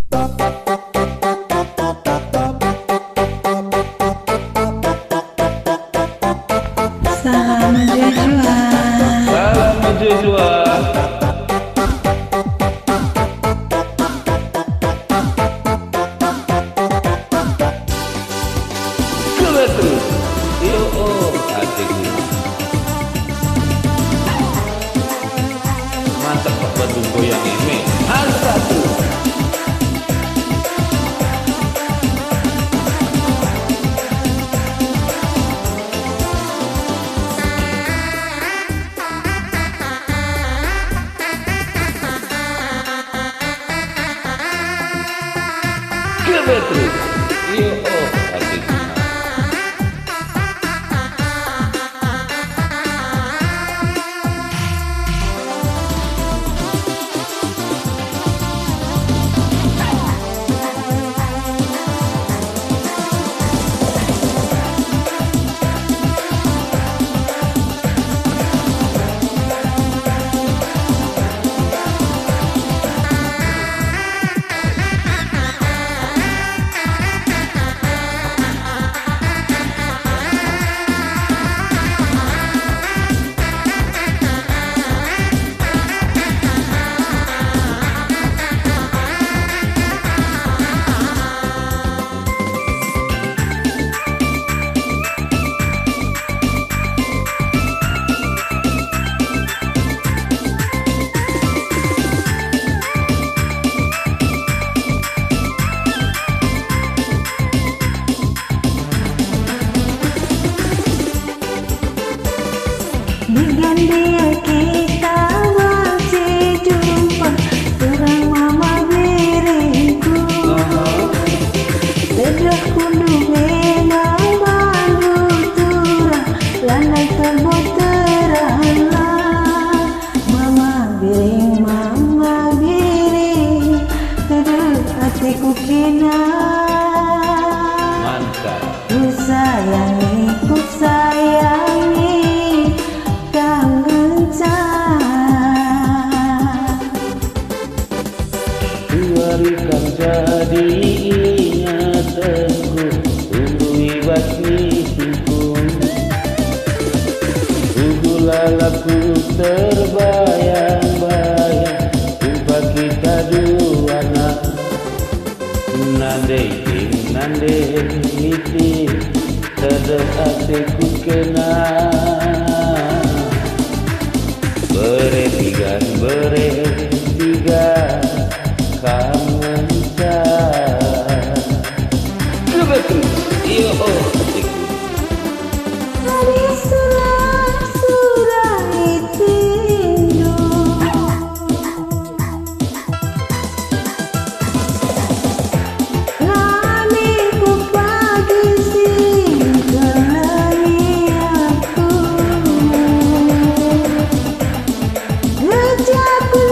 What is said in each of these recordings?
Salam Joshua. Salam Joshua. Coba terus. Yo, asik nih. Mantap Pak Bandung goyang ini. Harus satu. Coba terus. Yo, asik. Dengan dia kita masih jumpa, terang mama beriku. Terah kundu menang malu turah, lanai terbot teranglah. Mama biring, terus hatiku kena. Mantap. Ku sayangi kangen Berikan jadi ingatanku, tunggu basmiku. Tunggu lalaku terbayang-bayang, jumpa kita dua nak. Nandai iti, sedang hatiku kena. Beretiga kangen coba terus. Yo, adikku. Hari surah itu Lani ku pagi singgalai aku. Rejaku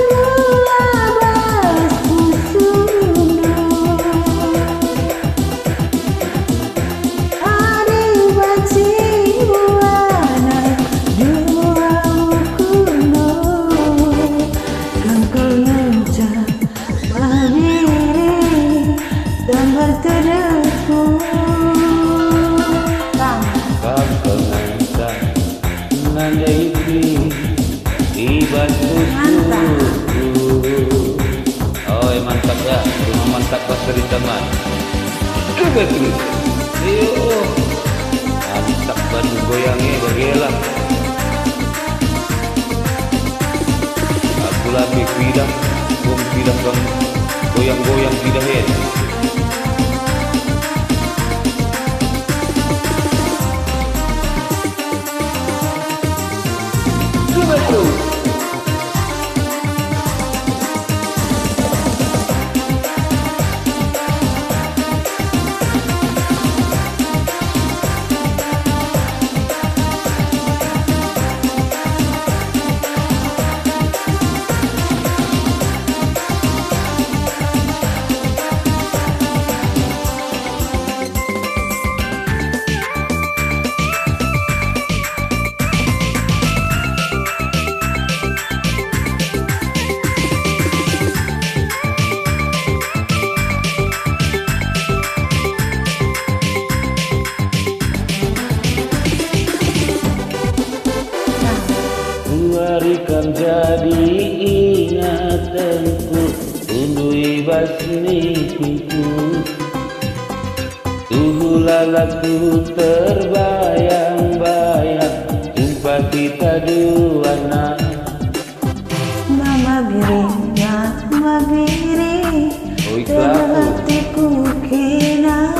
mantap ya, cuma mantap pas dari teman. Coba terus. Yo, mantap Bandung goyangnya bagilah. Aku lagi pindah kamu goyang-goyang pindah ya. Coba terus. basmi kuku tuhu lalaku terbayang-bayang jumpa kita dua nak Mama biri Oi kelaku hatiku kena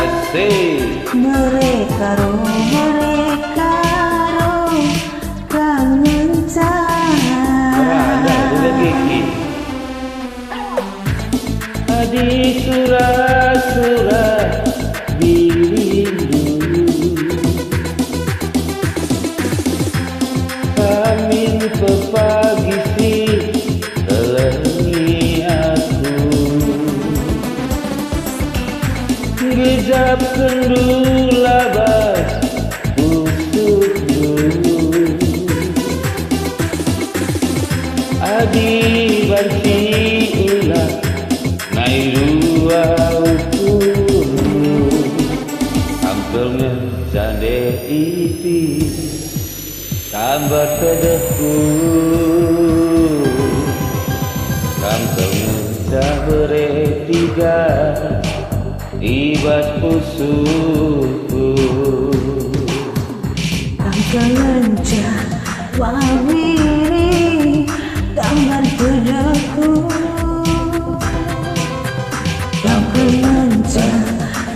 asik mereka ro kangen ada gigi di surat-surat dirindu Amin pepagi si telengi aku Gejap kendu labas untuk dulu Adi banci ulah Nairua ukur Hampir jande iti Tambah tedeku Hampir jabere tiga Ibas pusuku Angkelenca wawiri Tambar pedaku Angkelenca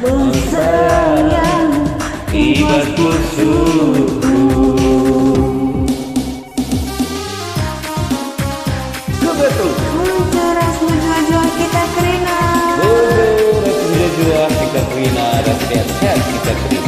bersayang Ibas pusuku Betul Menceras menjual kita kerina Betul Kita kerina dan sehat-sehat kita kerina